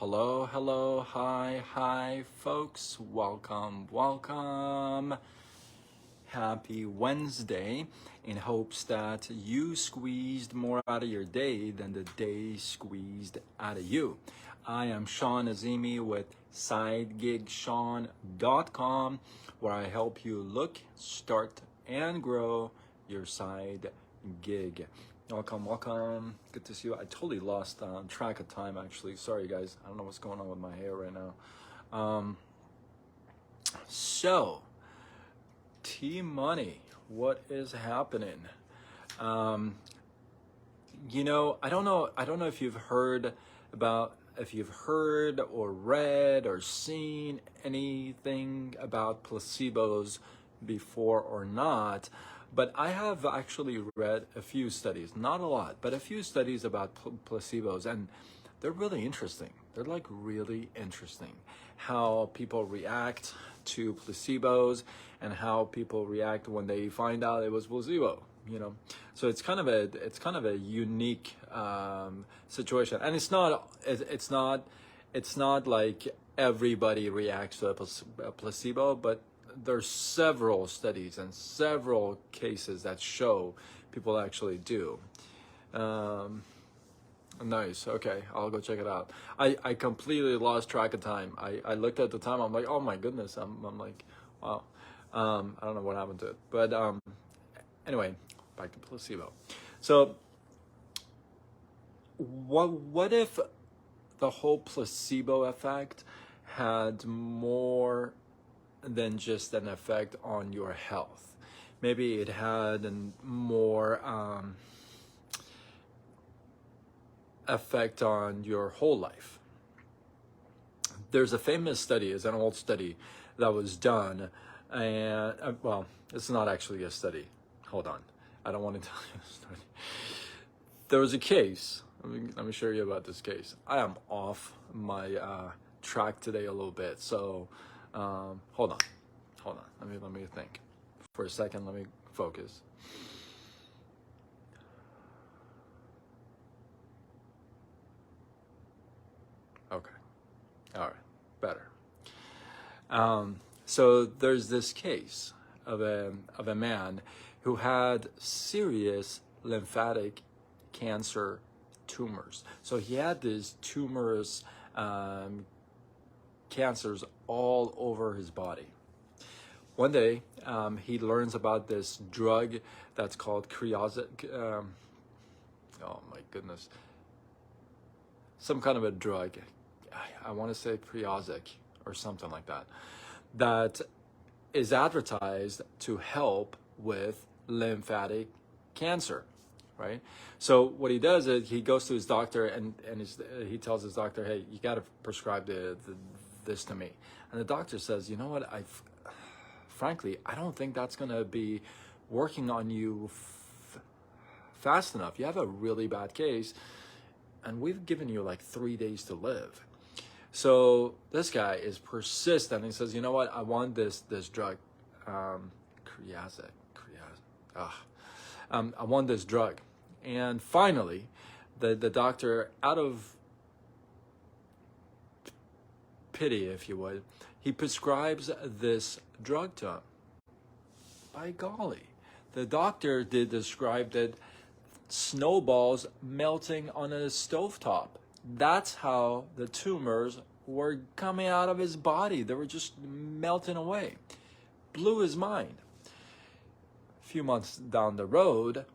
Hello, hello, hi, folks. Welcome. Happy Wednesday, in hopes that you squeezed more out of your day than the day squeezed out of you. I am Sean Azimi with SideGigSean.com, where I help you look, start, and grow your side gig. Welcome. Good to see you. I totally lost track of time, actually. Sorry, guys. I don't know what's going on with my hair right now. So, T-Money, what is happening? I don't know if you've heard or read or seen anything about placebos before or not. But I have actually read a few studies, not a lot, but a few studies about placebos, and they're really interesting. They're like really interesting. How people react to placebos and how people react when they find out it was placebo. So it's kind of a unique situation, and it's not like everybody reacts to a placebo, but there's several studies and several cases that show people actually do. Nice. Okay, I'll go check it out. I completely lost track of time. I looked at the time. I'm like, oh my goodness. I'm like, wow. I don't know what happened to it. But anyway, back to placebo. So what if the whole placebo effect had more than just an effect on your health? Maybe it had a more effect on your whole life. There's a famous study, it's an old study that was done, and well, it's not actually a study. Hold on, I don't want to tell you a story. There was a case. Let me show you about this case. I am off my track today a little bit, so hold on. Let me think for a second. Let me focus. Okay. All right. Better. So there's this case of a man who had serious lymphatic cancer tumors. So he had these tumorous cancers all over his body. One day, he learns about this drug that's called oh my goodness. Some kind of a drug. I want to say Priazic or something like that. That is advertised to help with lymphatic cancer, right? So what he does is he goes to his doctor and he tells his doctor, hey, you got to prescribe this to me. And the doctor says, you know what, frankly, I don't think that's going to be working on you fast enough. You have a really bad case, and we've given you like 3 days to live. So this guy is persistent. He says, you know what, I want this drug, Kriazic. I want this drug. And finally, the doctor, out of pity, if you would, he prescribes this drug to him. By golly, the doctor did describe that snowballs melting on a stovetop. That's how the tumors were coming out of his body. They were just melting away. Blew his mind. A few months down the road,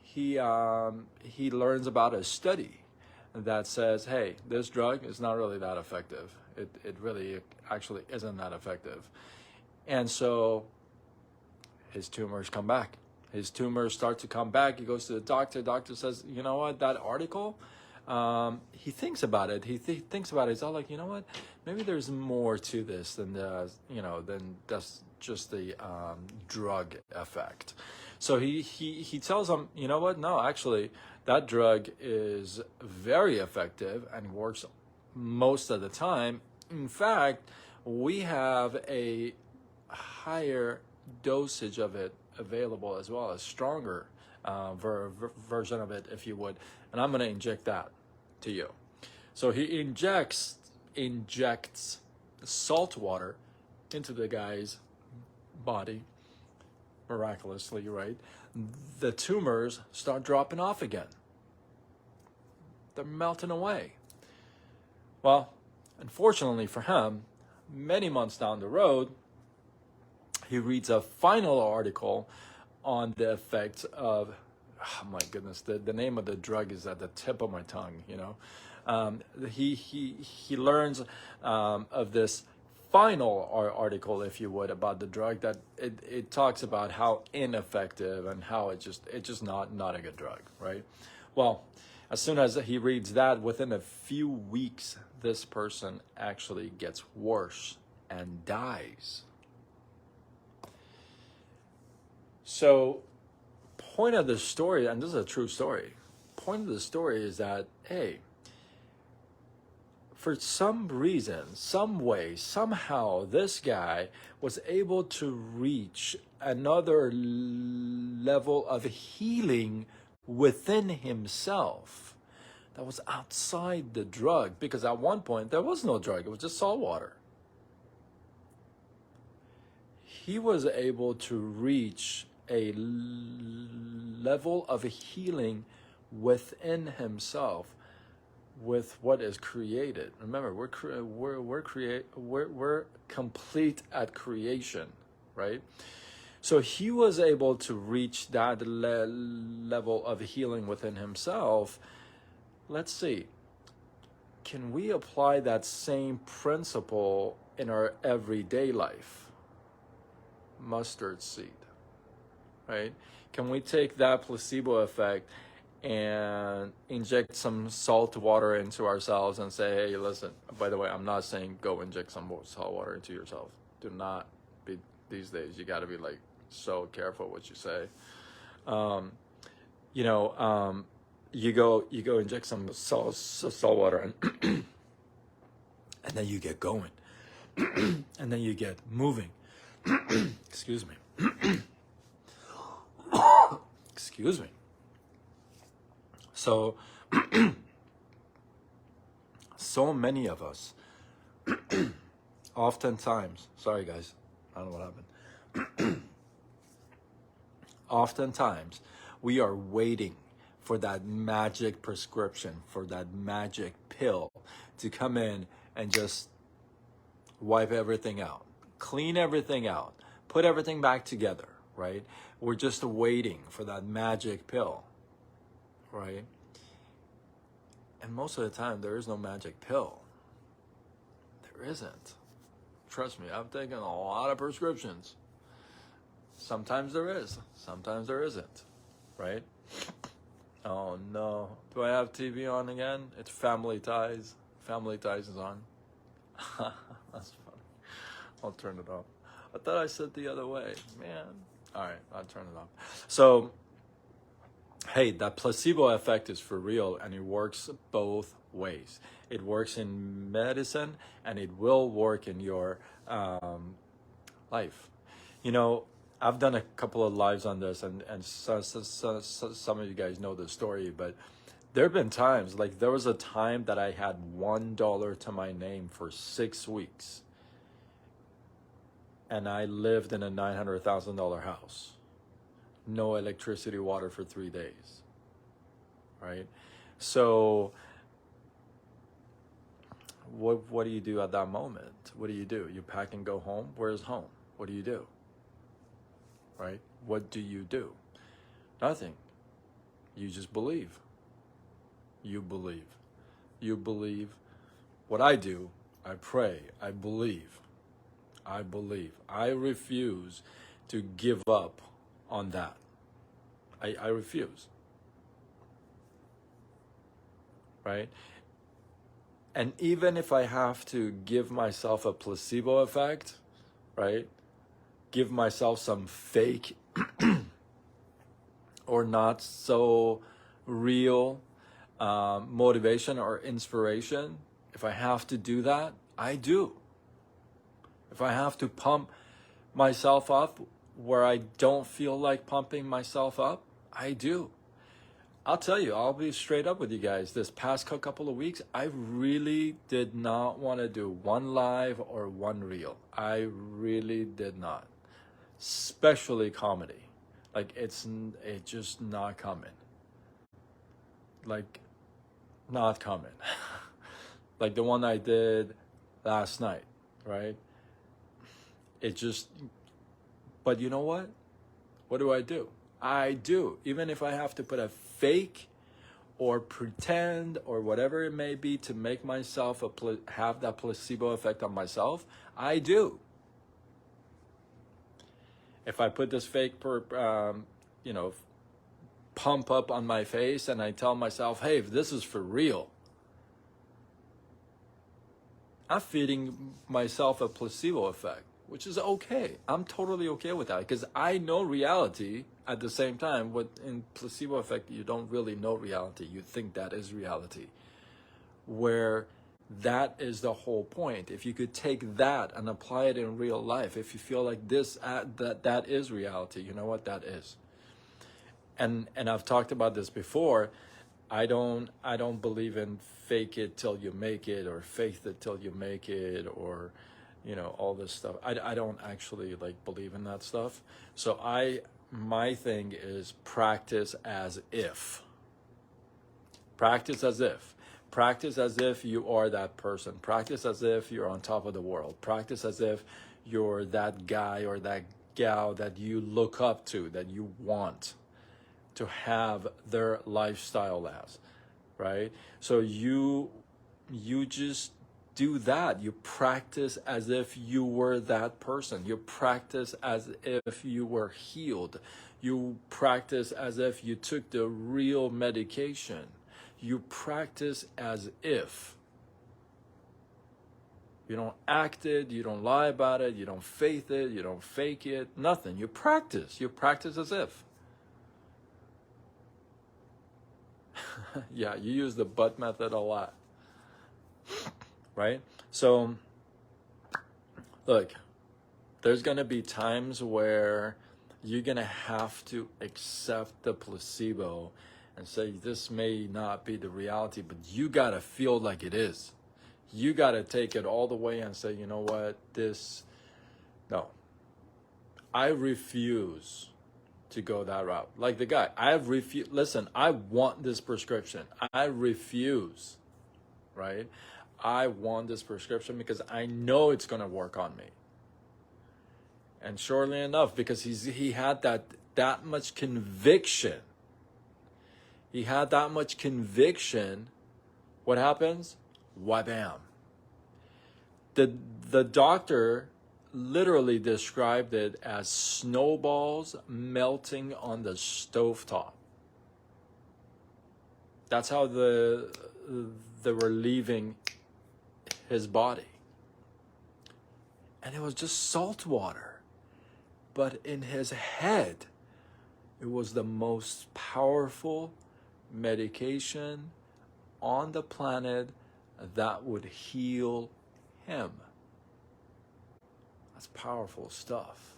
he learns about a study that says, hey, this drug is not really that effective. It really actually isn't that effective. And so his tumors come back. His tumors start to come back. He goes to the doctor. Doctor says, you know what, that article, he thinks about it. He thinks about it. He's all like, you know what, maybe there's more to this than than just the drug effect. So he tells him, you know what, no, actually, that drug is very effective and works most of the time. In fact, we have a higher dosage of it available as well, a stronger version of it, if you would, and I'm going to inject that to you. So he injects injects salt water into the guy's body, miraculously, right? The tumors start dropping off again. They're melting away. Well, unfortunately for him, many months down the road, he reads a final article on the effects of, oh my goodness, the name of the drug is at the tip of my tongue, you know. He learns of this final article, if you would, about the drug, that it talks about how ineffective and how it's just not a good drug, right? Well, as soon as he reads that, within a few weeks, this person actually gets worse and dies. So, point of the story, and this is a true story, point of the story is that, hey, for some reason, some way, somehow, this guy was able to reach another level of healing within himself that was outside the drug, because at one point there was no drug, it was just salt water. He was able to reach a level of healing within himself with what is created. Remember, we're complete at creation, right? So he was able to reach that level of healing within himself. Let's see, can we apply that same principle in our everyday life? Mustard seed, right? Can we take that placebo effect and inject some salt water into ourselves and say, hey, listen, by the way, I'm not saying go inject some salt water into yourself. Do not be, these days, you got to be like so careful what you say. You go inject some salt water and and then you get going and then you get moving. Excuse me. Excuse me. So, so many of us, oftentimes, sorry guys, I don't know what happened. Oftentimes, we are waiting for that magic prescription, for that magic pill to come in and just wipe everything out, clean everything out, put everything back together, right? We're just waiting for that magic pill, right? And most of the time, there is no magic pill. There isn't. Trust me, I've taken a lot of prescriptions. Sometimes there is, sometimes there isn't, right? Oh no, do I have TV on again? It's Family Ties. Family Ties is on. That's funny. I'll turn it off. I thought I said the other way, man. All right, I'll turn it off. So, hey, that placebo effect is for real, and it works both ways. It works in medicine, and it will work in your life. You know, I've done a couple of lives on this, and some of you guys know the story, but there have been times, like there was a time that I had $1 to my name for 6 weeks, and I lived in a $900,000 house. No electricity, water for 3 days, right? So what do you do at that moment? What do? You pack and go home? Where's home? What do you do? Right? What do you do? Nothing. You just believe. You believe. You believe. What I do, I pray. I believe. I believe. I refuse to give up on that. I refuse. Right? And even if I have to give myself a placebo effect, right? Give myself some fake or not so real motivation or inspiration, if I have to do that, I do. If I have to pump myself up where I don't feel like pumping myself up, I do. I'll tell you, I'll be straight up with you guys. This past couple of weeks, I really did not want to do one live or one reel. I really did not, especially comedy. Like it's just not coming. Like not coming. Like the one I did last night, right? It just, but you know what? What do? I do. Even if I have to put a fake or pretend or whatever it may be to make myself have that placebo effect on myself, I do. If I put this fake, pump up on my face and I tell myself, hey, this is for real, I'm feeding myself a placebo effect, which is okay. I'm totally okay with that because I know reality at the same time. What in placebo effect, you don't really know reality. You think that is reality, where that is the whole point. If you could take that and apply it in real life, if you feel like that is reality, you know what that is. And I've talked about this before. I don't believe in fake it till you make it or faith it till you make it or all this stuff. I don't actually believe in that stuff. So my thing is practice as if. Practice as if. Practice as if you are that person. Practice as if you're on top of the world. Practice as if you're that guy or that gal that you look up to, that you want to have their lifestyle as, right? So you just do that. You practice as if you were that person. You practice as if you were healed. You practice as if you took the real medication. You practice as if. You don't act it, you don't lie about it, you don't faith it, you don't fake it, nothing. You practice as if. Yeah, you use the but method a lot, right? So, look, there's going to be times where you're going to have to accept the placebo and say, this may not be the reality, but you got to feel like it is. You got to take it all the way and say, you know what, no, I refuse to go that route. Like the guy, listen, I want this prescription. I refuse, right? I want this prescription because I know it's going to work on me. And surely enough, because he had that much conviction. He had that much conviction. What happens? Wha-bam. The doctor literally described it as snowballs melting on the stovetop. That's how they were leaving his body. And it was just salt water. But in his head, it was the most powerful medication on the planet that would heal him. That's powerful stuff.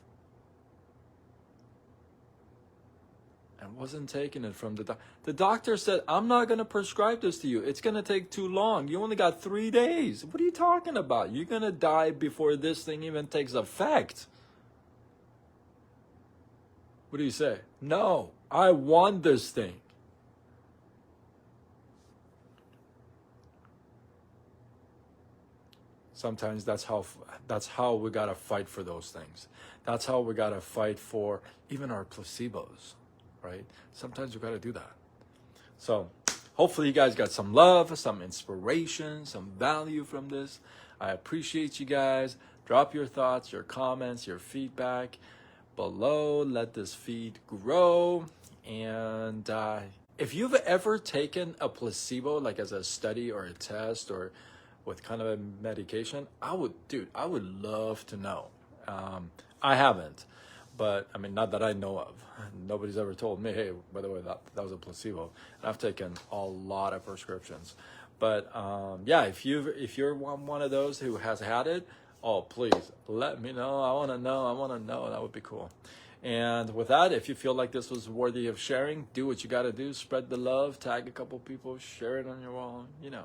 And wasn't taking it from the doctor. The doctor said, I'm not going to prescribe this to you. It's going to take too long. You only got 3 days. What are you talking about? You're going to die before this thing even takes effect. What do you say? No, I want this thing. Sometimes that's how we gotta fight for those things. That's how we gotta fight for even our placebos, right? Sometimes we gotta do that. So hopefully you guys got some love, some inspiration, some value from this. I appreciate you guys. Drop your thoughts, your comments, your feedback below. Let this feed grow. And if you've ever taken a placebo, like as a study or a test or with kind of a medication, I would love to know. I haven't, but I mean, not that I know of. Nobody's ever told me, hey, by the way, that was a placebo. And I've taken a lot of prescriptions. But yeah, if you're one of those who has had it, oh, please let me know. I want to know. That would be cool. And with that, if you feel like this was worthy of sharing, do what you got to do. Spread the love, tag a couple people, share it on your wall, you know.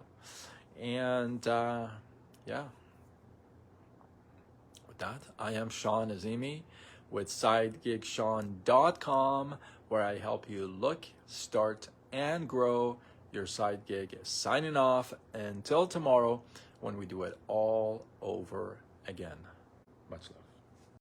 And yeah. With that, I am Sean Azimi with SideGigSean.com, where I help you look, start, and grow your side gig. Signing off until tomorrow when we do it all over again. Much love.